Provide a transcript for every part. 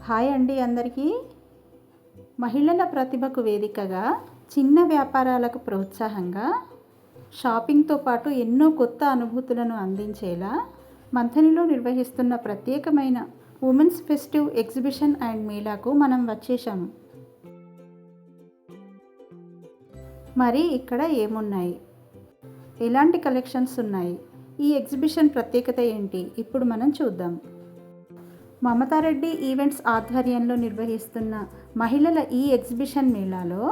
Hi అండి అందరికీ. మహిళల ప్రతిభకు వేదికగా చిన్న వ్యాపారాలకు ప్రోత్సాహంగా షాపింగ్తో పాటు ఎన్నో కొత్త అనుభూతులను అందించేలా మంథనిలో నిర్వహిస్తున్న ప్రత్యేకమైన ఉమెన్స్ ఫెస్టివ్ ఎగ్జిబిషన్ అండ్ మేళాకు మనం వచ్చేసాము. మరి ఇక్కడ ఏమున్నాయి, ఎలాంటి కలెక్షన్స్ ఉన్నాయి, ఈ ఎగ్జిబిషన్ ప్రత్యేకత ఏంటి, ఇప్పుడు మనం చూద్దాం. మమతారెడ్డి ఈవెంట్స్ ఆధ్వర్యంలో నిర్వహిస్తున్న మహిళల ఈ ఎగ్జిబిషన్ మేళాలో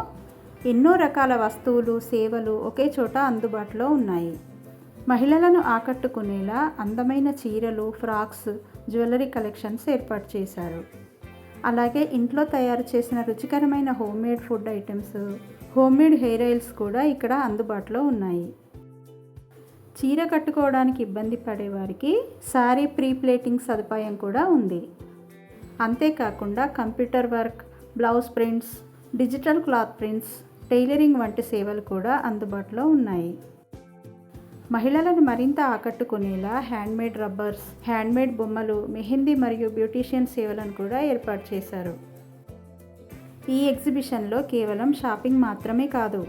ఎన్నో రకాల వస్తువులు, సేవలు ఒకే చోట అందుబాటులో ఉన్నాయి. మహిళలను ఆకట్టుకునేలా అందమైన చీరలు, ఫ్రాక్స్, జ్యువెలరీ కలెక్షన్స్ ఏర్పాటు చేశారు. అలాగే ఇంట్లో తయారు చేసిన రుచికరమైన homemade food items, homemade hair oils కూడా ఇక్కడ అందుబాటులో ఉన్నాయి. చీర కట్టుకోవడానికి ఇబ్బంది పడేవారికి శారీ ప్రీ ప్లేటింగ్ సదుపాయం కూడా ఉంది. అంతేకాకుండా computer work, blouse prints, digital cloth prints, tailoring వంటి సేవలు కూడా అందుబాటులో ఉన్నాయి. మహిళలను మరింత ఆకట్టుకునేలా హ్యాండ్మేడ్ రబ్బర్స్, హ్యాండ్మేడ్ బొమ్మలు, మెహందీ మరియు బ్యూటీషియన్ సేవలను కూడా ఏర్పాటు చేశారు. ఈ ఎగ్జిబిషన్లో కేవలం షాపింగ్ మాత్రమే కాదు,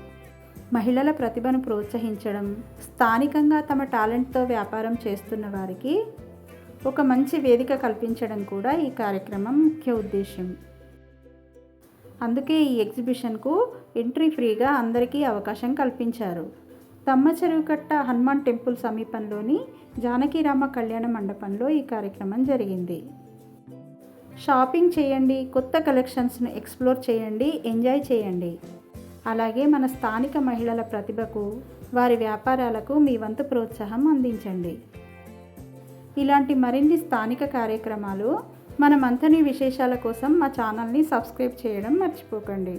మహిళల ప్రతిభను ప్రోత్సహించడం, స్థానికంగా తమ టాలెంట్తో వ్యాపారం చేస్తున్న వారికి ఒక మంచి వేదిక కల్పించడం కూడా ఈ కార్యక్రమం ముఖ్య ఉద్దేశం. అందుకే ఈ ఎగ్జిబిషన్కు ఎంట్రీ ఫ్రీగా అందరికీ అవకాశం కల్పించారు. తమ్మచెరువుకట్ట హనుమాన్ టెంపుల్ సమీపంలోని జానకీరామ కళ్యాణ మండపంలో ఈ కార్యక్రమం జరిగింది. షాపింగ్ చేయండి, కొత్త కలెక్షన్స్ను ఎక్స్ప్లోర్ చేయండి, ఎంజాయ్ చేయండి. అలాగే మన స్థానిక మహిళల ప్రతిభకు, వారి వ్యాపారాలకు మీ వంతు ప్రోత్సాహం అందించండి. ఇలాంటి మరిన్ని స్థానిక కార్యక్రమాలు, మన మంథని విశేషాల కోసం మా ఛానల్ని సబ్స్క్రైబ్ చేయడం మర్చిపోకండి.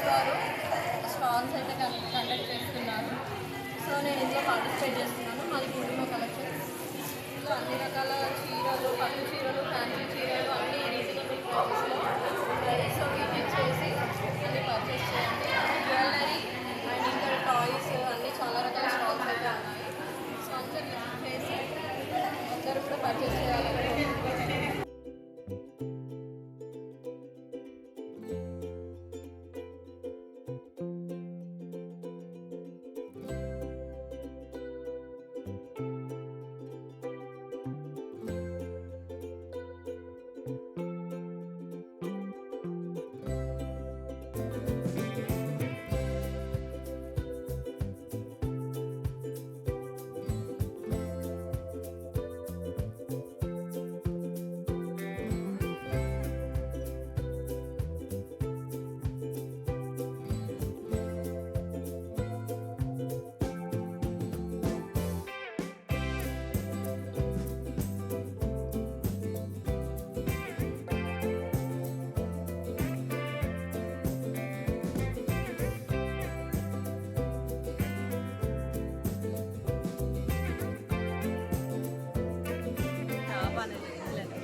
వారు స్టాల్స్ అయితే కండక్ట్ చేస్తున్నారు. సో నేను ఇందులో పార్టిసిపేట్ చేస్తున్నాను. మాది పూర్ణిమ కలెక్షన్. సో అన్ని రకాల చీరలు, పట్టు చీరలు, ఫ్యాన్సీ చీరలు అన్నీ రీజనబుల్ ప్రైస్లో ఉంటాయి. సో విజిట్ చేసి అన్ని పర్చేస్ చేయండి. జ్యువెలరీ అండ్ ఇంకా టాయ్స్ అన్నీ చాలా రకాల స్టాల్స్ అయితే ఉన్నాయి. సో అందరూ విజిట్ చేసి అందరూ కూడా పర్చేస్ చేయాలని.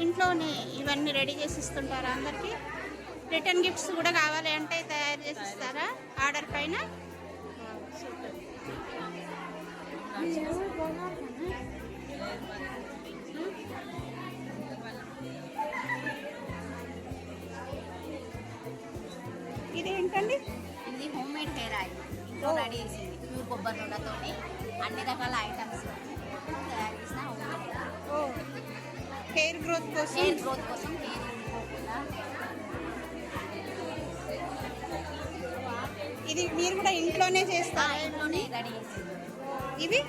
ఇంట్లోనే ఇవన్నీ రెడీ చేసి ఇస్తుంటారా అందరికి? రిటర్న్ గిఫ్ట్స్ కూడా కావాలి అంటే తయారు చేసి ఇస్తారా ఆర్డర్ పైన? సూపర్. ఇదేంటండి? ఇది హోమ్ మేడ్ హెయిర్ ఆయిల్. ఇంట్లో రెడీ చేసింది ప్యూర్ కొబ్బరి నూనెతో అన్ని రకాల ఐటమ్స్ తయారు చేసిన హోమ్ మేడ్ హెయిర్ గ్రోత్ కోసం. హెయిర్ గ్రోత్ కోసం హెయిర్ ఊడిపోకుండా. ఇది మీరు కూడా ఇంట్లోనే చేస్తారా? ఇంట్లోనే రెడీ చేసింది. ఇది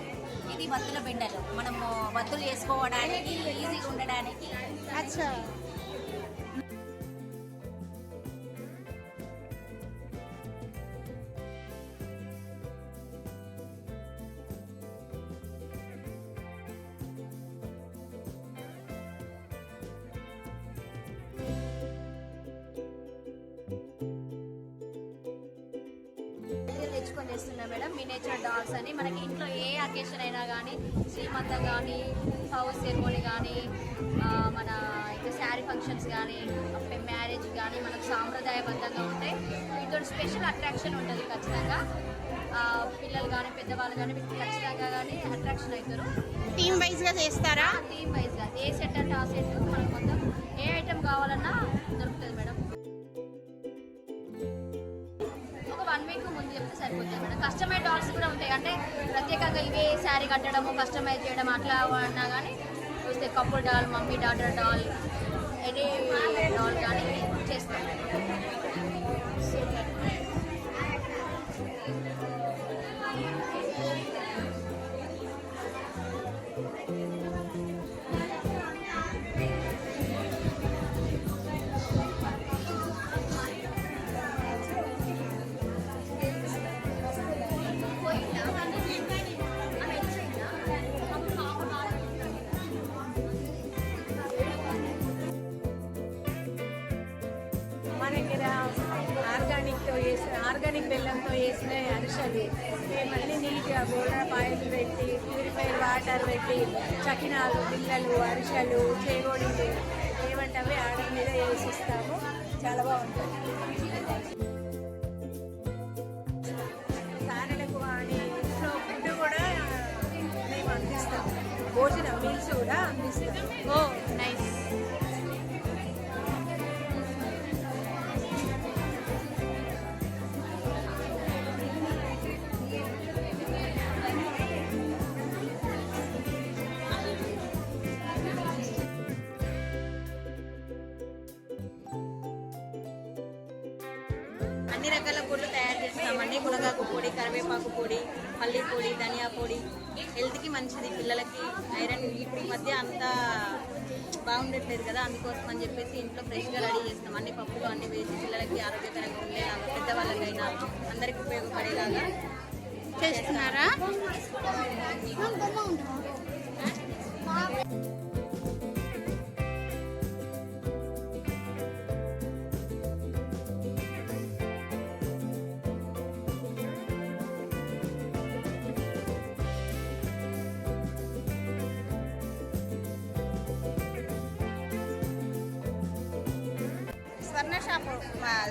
ఇది వత్తుల బిండలు. మనము వత్తులు చేసుకోవడానికి ఈజీగా ఉండడానికి. అచ్చా. తెచ్చుకొని చేస్తున్నా మేడం. మినియేచర్ డాల్స్ అని మనకి ఇంట్లో ఏ అకేషన్ అయినా కానీ, శ్రీమంతం కానీ, హౌస్ సెరమోనీ కానీ, మన ఇంకా శారీ ఫంక్షన్స్ కానీ, మ్యారేజ్ కానీ మనకు సాంప్రదాయబద్ధంగా ఉంటాయి. వీటితో స్పెషల్ అట్రాక్షన్ ఉంటుంది ఖచ్చితంగా. పిల్లలు కానీ పెద్దవాళ్ళు కానీ ఖచ్చితంగా కానీ అట్రాక్షన్ అవుతారు. టీమ్ వైజ్గా చేస్తారా? టీమ్ వైజ్గా ఏ సెట్ అంటే ఆ సెట్ మనకు మొత్తం ఏ ఐటెం కావాలన్నా దొరుకుతుంది మేడం. 1 వీక్ ముందు చెప్తే సరిపోతుంది మేడం. కస్టమైజ్ డాల్స్ కూడా ఉంటాయి. అంటే ప్రత్యేకంగా ఇవే శారీ కట్టడము, కస్టమైజ్ చేయడం అట్లా అన్నా కానీ చూస్తే couple doll, mummy daughter doll, any doll కానీ చేస్తాం. మా దగ్గర ఆర్గానిక్ బెల్లంతో వేసిన అరిసెలు మళ్ళీ నీట్గా గోల్డెన్ పాయలు పెట్టి, ప్యూరిఫైర్ వాటర్ పెట్టి, చకినాలు, బిళ్ళలు, అరిసెలు, చేగోడీలు ఏమంటే అవి ఆర్డర్ మీద వేసిస్తాము. చాలా బాగుంటుంది. సారెలకు కానీ ఇంట్లో ఫుడ్ కూడా మేము అందిస్తాము. భోజనం మీల్స్ కూడా అందిస్తాము. ఓ నైస్. అన్ని రకాల పొడులు తయారు చేస్తామండి. మునగాకు పొడి, కరివేపాకు పొడి, పల్లి పొడి, ధనియా పొడి. హెల్త్కి మంచిది, పిల్లలకి ఐరన్ ఇప్పుడు ఈ మధ్య అంతా బాగుండట్లేదు కదా, అందుకోసం అని చెప్పేసి ఇంట్లో ఫ్రెష్గా రెడీ చేస్తాం. అన్ని పప్పులు అన్ని వేసి పిల్లలకి ఆరోగ్యకరంగా ఉండేలాగా, పెద్దవాళ్ళకైనా అందరికి ఉపయోగపడేలాగా చేస్తున్నారా?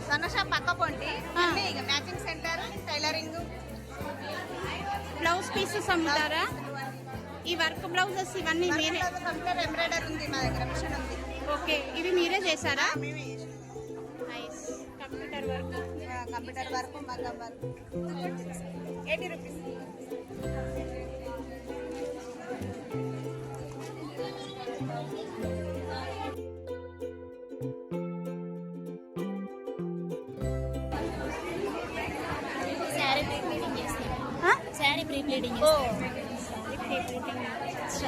సన్న షాప్ పక్క పొంటి అన్నీ ఇక matching centre tailoring blouse pieces అమ్ముతారా? ఈ వర్క్ బ్లౌజెస్ ఇవన్నీ మీరే? కంప్యూటర్ ఎంబ్రాయిడరీ ఉంది మా దగ్గర, మిషన్ ఉంది. ఓకే, ఇవి మీరే చేశారా? మేమే చేసాం. Nice. Computer work, computer work, మగ్గం work 80 rupees. Sari pre pleating చేస్తాను. శారీ ప్రీ ప్లీటింగ్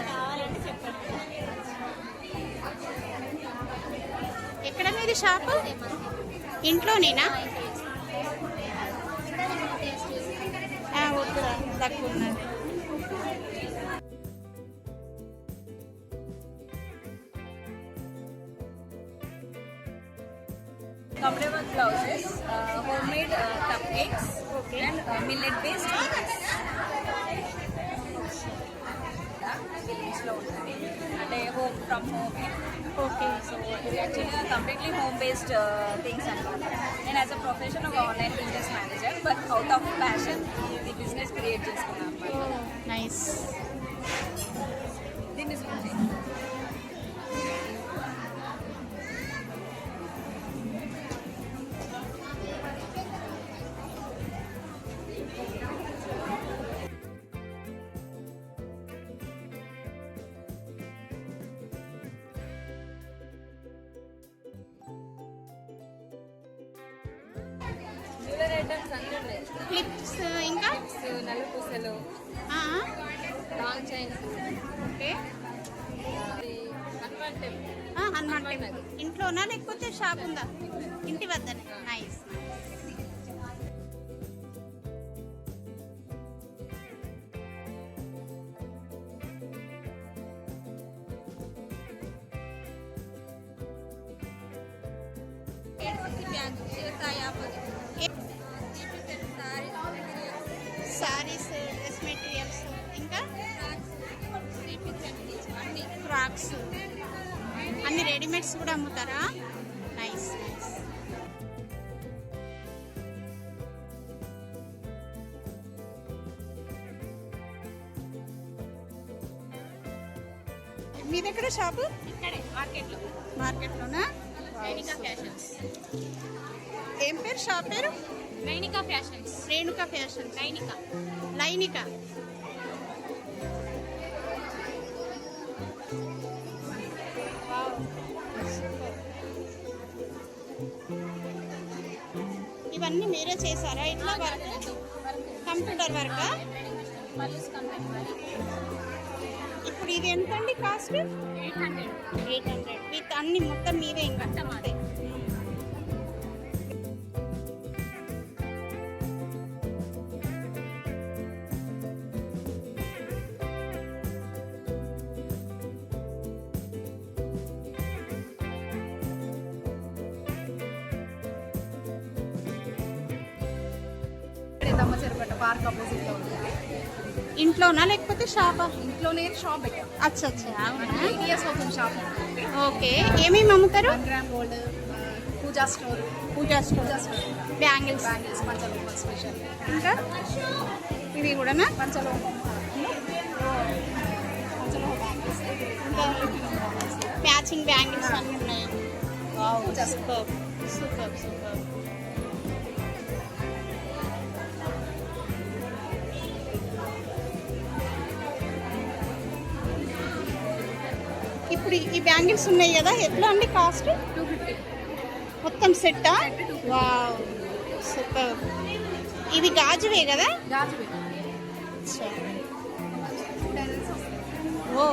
కావాలంటే చెప్పండి. ఎక్కడ మీది షాప్? ఇంట్లోనేనా? వద్దురా, తక్కువ ఉన్నది. Comfortable blouses, homemade cupcakes, and millet based cookies. లో ఉంటుంది అంటే home from home. Okay, so ఇది యాక్చువల్గా కంప్లీట్లీ హోమ్ బేస్డ్ థింగ్స్ అనమాట. నేను యాజ్ అ ప్రొఫెషన్ ఒక online business manager, but out of passion ఇది బిజినెస్ క్రియేట్ చేసుకున్నాను అనమాట. నైస్. దీన్ని జ్యువెలరీ ఐటమ్స్ అన్నీ ఉన్నాయి. క్లిప్స్, ఇంకా నల్ల పూసలు, long chains, okay. Hanuman temple. Hanuman temple ఇంట్లోనా లేకపోతే షాప్ ఉందా? ఇంటి వద్దనే. నైస్. సారీస్, డ్రెస్ మెటీరియల్స్, ఇంకా ఫ్రాక్స్, అన్ని రెడీమేడ్స్ కూడా అమ్ముతారా? Nice nice. మీ దగ్గర షాపు? ఇక్కడే మార్కెట్లో. మార్కెట్లోనా? నైనికా ఫ్యాషన్స్. ఏం పేరు షాప్ పేరు? నైనికా ఫ్యాషన్స్. రేణుకా ఫ్యాషన్. నైనికా. లైనిక. ఇవన్నీ మీరే చేశారా? ఇట్లా వర్క్, కంప్యూటర్ వర్కా? ఇప్పుడు ఇది ఎంతండి కాస్ట్? 800. విత్ అన్ని మొత్తం మీరే ఇంకా? అంతే. దమ్మచెరుపేట పార్క్ ఆపోజిట్లో ఉంటుంది. ఇంట్లోనా లేకపోతే షాపా? ఇంట్లోనే షాప్ పెట్టాం. అచ్చా అచ్చా, అవునా? 8 years అవుతుంది షాప్. ఓకే, ఏమేమి అమ్ముతారు? 1 గ్రామ్ గోల్డ్, పూజా స్టోర్, పూజా స్టోర్, బ్యాంగిల్స్, పంచలోహం స్పెషల్, ఇంకా ఇవి కూడానా? పంచలోహం ఇంకా మ్యాచింగ్ బ్యాంగిల్స్ అన్నీ ఉన్నాయి. Super super super. ఇప్పుడు ఈ బ్యాంగిల్స్ ఉన్నాయి కదా, ఎట్లా అండి కాస్ట్? 250. మొత్తం సెట్టా? Wow, super. ఇవి గాజువే కదా? గాజు ఓ